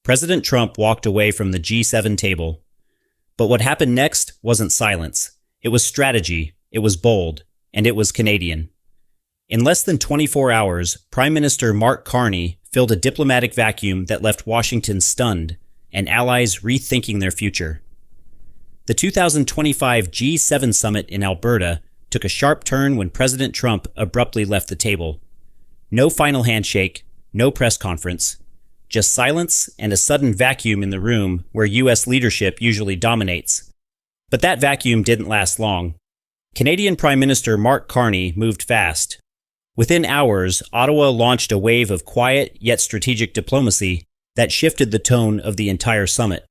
President Trump walked away from the G7 table. But what happened next wasn't silence. It was strategy, it was bold, and it was Canadian. In less than 24 hours, Prime Minister Mark Carney filled a diplomatic vacuum that left Washington stunned and allies rethinking their future. The 2025 G7 summit in Alberta took a sharp turn when President Trump abruptly left the table. No final handshake, no press conference, just silence and a sudden vacuum in the room where U.S. leadership usually dominates. But that vacuum didn't last long. Canadian Prime Minister Mark Carney moved fast. Within hours, Ottawa launched a wave of quiet yet strategic diplomacy that shifted the tone of the entire summit.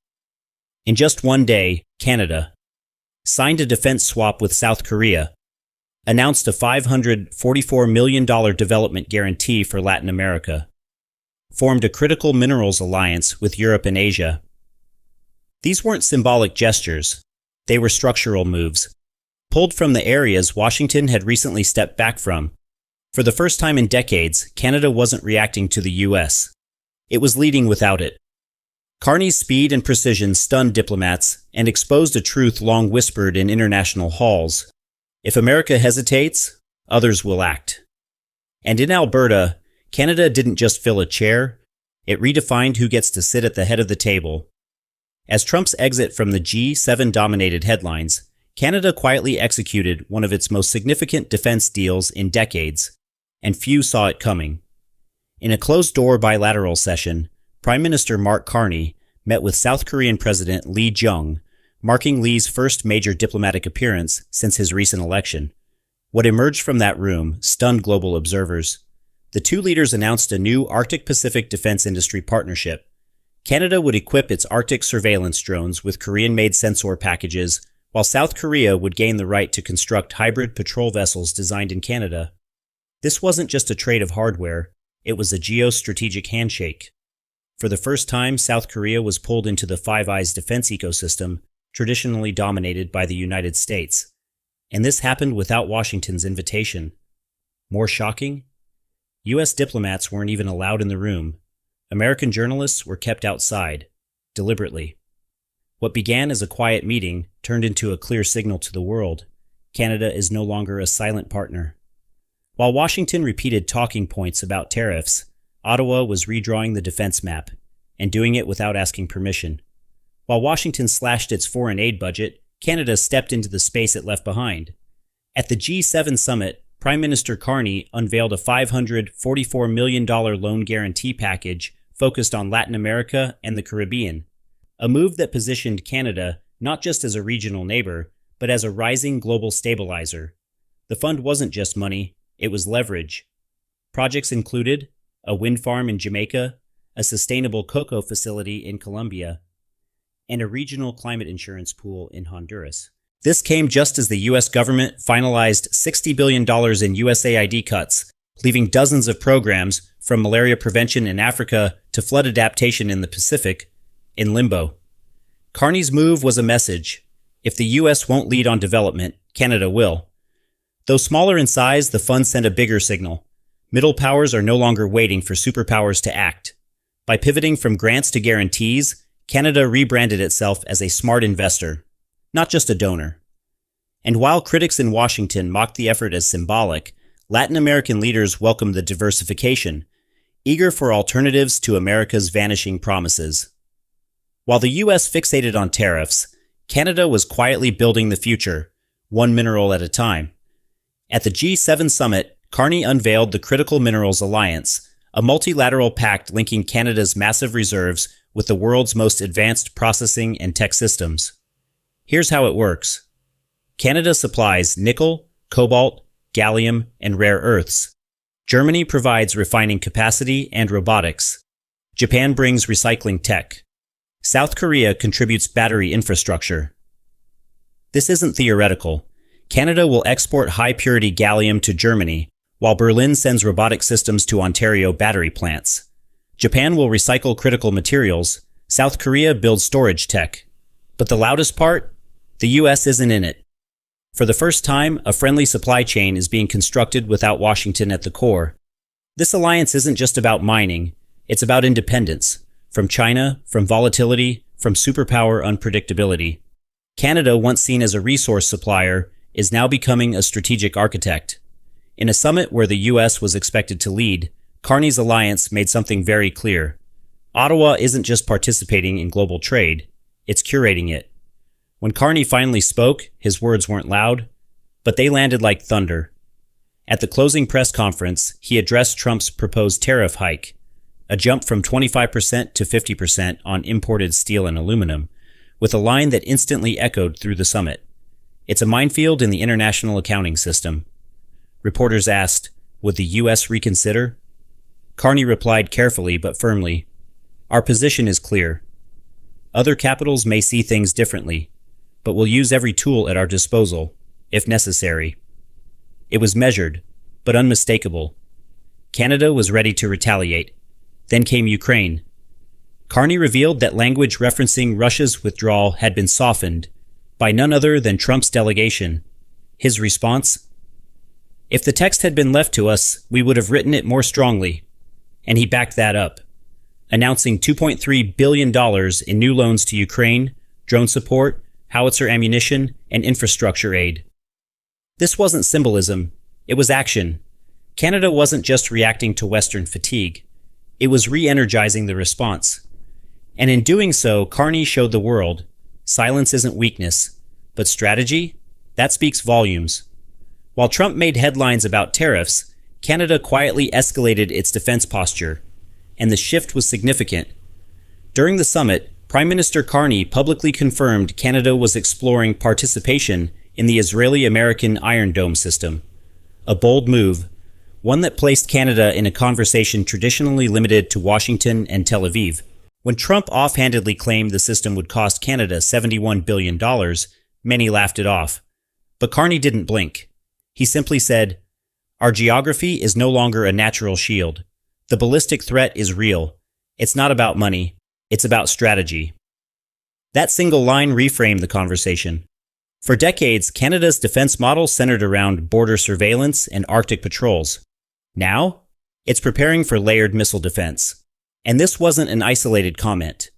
In just one day, Canada signed a defense swap with South Korea, announced a $544 million development guarantee for Latin America, formed a critical minerals alliance with Europe and Asia. These weren't symbolic gestures. They were structural moves, pulled from the areas Washington had recently stepped back from. For the first time in decades, Canada wasn't reacting to the U.S. It was leading without it. Carney's speed and precision stunned diplomats and exposed a truth long whispered in international halls. If America hesitates, others will act. And in Alberta, Canada didn't just fill a chair, it redefined who gets to sit at the head of the table. As Trump's exit from the G7 dominated headlines, Canada quietly executed one of its most significant defense deals in decades, and few saw it coming. In a closed-door bilateral session, Prime Minister Mark Carney met with South Korean President Lee Jung, marking Lee's first major diplomatic appearance since his recent election. What emerged from that room stunned global observers. The two leaders announced a new Arctic-Pacific defense industry partnership. Canada would equip its Arctic surveillance drones with Korean-made sensor packages, while South Korea would gain the right to construct hybrid patrol vessels designed in Canada. This wasn't just a trade of hardware, it was a geostrategic handshake. For the first time, South Korea was pulled into the Five Eyes defense ecosystem, traditionally dominated by the United States. And this happened without Washington's invitation. More shocking? U.S. diplomats weren't even allowed in the room. American journalists were kept outside, deliberately. What began as a quiet meeting turned into a clear signal to the world. Canada is no longer a silent partner. While Washington repeated talking points about tariffs, Ottawa was redrawing the defense map, and doing it without asking permission. While Washington slashed its foreign aid budget, Canada stepped into the space it left behind. At the G7 summit, Prime Minister Carney unveiled a $544 million loan guarantee package focused on Latin America and the Caribbean, a move that positioned Canada not just as a regional neighbor, but as a rising global stabilizer. The fund wasn't just money, it was leverage. Projects included a wind farm in Jamaica, a sustainable cocoa facility in Colombia, and a regional climate insurance pool in Honduras. This came just as the U.S. government finalized $60 billion in USAID cuts, leaving dozens of programs, from malaria prevention in Africa to flood adaptation in the Pacific, in limbo. Carney's move was a message. If the U.S. won't lead on development, Canada will. Though smaller in size, the fund sent a bigger signal. Middle powers are no longer waiting for superpowers to act. By pivoting from grants to guarantees, Canada rebranded itself as a smart investor, not just a donor. And while critics in Washington mocked the effort as symbolic, Latin American leaders welcomed the diversification, eager for alternatives to America's vanishing promises. While the U.S. fixated on tariffs, Canada was quietly building the future, one mineral at a time. At the G7 summit, Carney unveiled the Critical Minerals Alliance, a multilateral pact linking Canada's massive reserves with the world's most advanced processing and tech systems. Here's how it works. Canada supplies nickel, cobalt, gallium, and rare earths. Germany provides refining capacity and robotics. Japan brings recycling tech. South Korea contributes battery infrastructure. This isn't theoretical. Canada will export high-purity gallium to Germany, while Berlin sends robotic systems to Ontario battery plants. Japan will recycle critical materials. South Korea builds storage tech. But the loudest part? The U.S. isn't in it. For the first time, a friendly supply chain is being constructed without Washington at the core. This alliance isn't just about mining, it's about independence. from China, from volatility, from superpower unpredictability. Canada, once seen as a resource supplier, is now becoming a strategic architect. In a summit where the US was expected to lead, Carney's alliance made something very clear. Ottawa isn't just participating in global trade, it's curating it. When Carney finally spoke, his words weren't loud, but they landed like thunder. At the closing press conference, he addressed Trump's proposed tariff hike, a jump from 25% to 50% on imported steel and aluminum, with a line that instantly echoed through the summit. It's a minefield in the international accounting system. Reporters asked, would the U.S. reconsider? Carney replied carefully but firmly, "Our position is clear. Other capitals may see things differently, but we'll use every tool at our disposal, if necessary." It was measured, but unmistakable. Canada was ready to retaliate. Then came Ukraine. Carney revealed that language referencing Russia's withdrawal had been softened by none other than Trump's delegation. His response? "If the text had been left to us, we would have written it more strongly." And he backed that up, announcing $2.3 billion in new loans to Ukraine, drone support, howitzer ammunition, and infrastructure aid. This wasn't symbolism, it was action. Canada wasn't just reacting to Western fatigue, it was re-energizing the response. And in doing so, Carney showed the world, silence isn't weakness, but strategy? That speaks volumes. While Trump made headlines about tariffs, Canada quietly escalated its defense posture, and the shift was significant. During the summit, Prime Minister Carney publicly confirmed Canada was exploring participation in the Israeli-American Iron Dome system. A bold move, one that placed Canada in a conversation traditionally limited to Washington and Tel Aviv. When Trump offhandedly claimed the system would cost Canada $71 billion, many laughed it off. But Carney didn't blink. He simply said, "Our geography is no longer a natural shield. The ballistic threat is real. It's not about money. It's about strategy." That single line reframed the conversation. For decades, Canada's defense model centered around border surveillance and Arctic patrols. Now, it's preparing for layered missile defense. And this wasn't an isolated comment.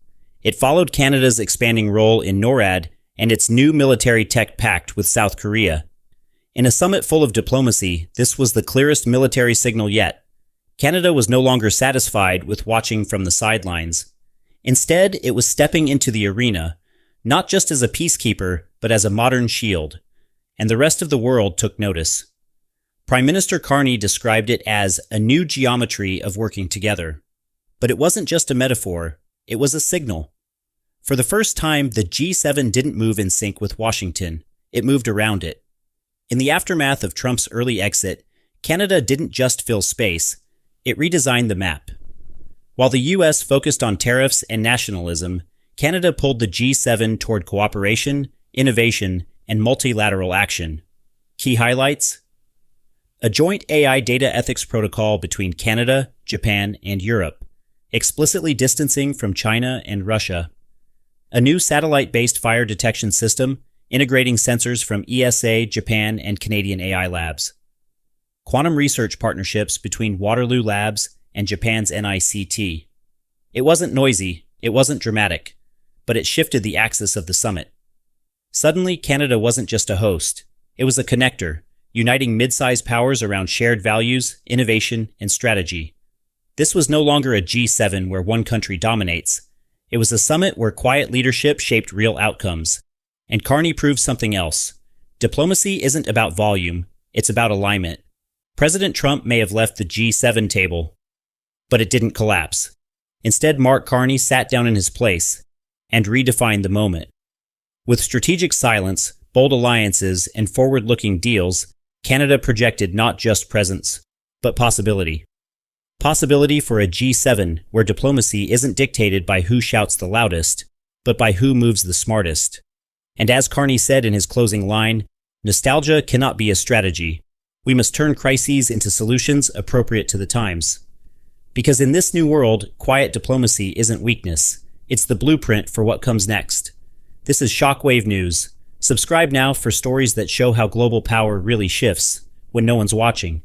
It followed Canada's expanding role in NORAD and its new military tech pact with South Korea. In a summit full of diplomacy, this was the clearest military signal yet. Canada was no longer satisfied with watching from the sidelines. Instead, it was stepping into the arena, not just as a peacekeeper, but as a modern shield. And the rest of the world took notice. Prime Minister Carney described it as a new geometry of working together. But it wasn't just a metaphor, it was a signal. For the first time, the G7 didn't move in sync with Washington, it moved around it. In the aftermath of Trump's early exit, Canada didn't just fill space, it redesigned the map. While the US focused on tariffs and nationalism, Canada pulled the G7 toward cooperation, innovation, and multilateral action. Key highlights? A joint AI data ethics protocol between Canada, Japan, and Europe, explicitly distancing from China and Russia. A new satellite-based fire detection system, integrating sensors from ESA, Japan, and Canadian AI labs. Quantum research partnerships between Waterloo Labs and Japan's NICT. It wasn't noisy, it wasn't dramatic, but it shifted the axis of the summit. Suddenly, Canada wasn't just a host, it was a connector, uniting mid-sized powers around shared values, innovation, and strategy. This was no longer a G7 where one country dominates. It was a summit where quiet leadership shaped real outcomes. And Carney proved something else. Diplomacy isn't about volume, it's about alignment. President Trump may have left the G7 table, but it didn't collapse. Instead, Mark Carney sat down in his place and redefined the moment. With strategic silence, bold alliances, and forward-looking deals, Canada projected not just presence, but possibility. Possibility for a G7 where diplomacy isn't dictated by who shouts the loudest, but by who moves the smartest. And as Carney said in his closing line, nostalgia cannot be a strategy. We must turn crises into solutions appropriate to the times. Because in this new world, quiet diplomacy isn't weakness. It's the blueprint for what comes next. This is ShockWave News. Subscribe now for stories that show how global power really shifts when no one's watching.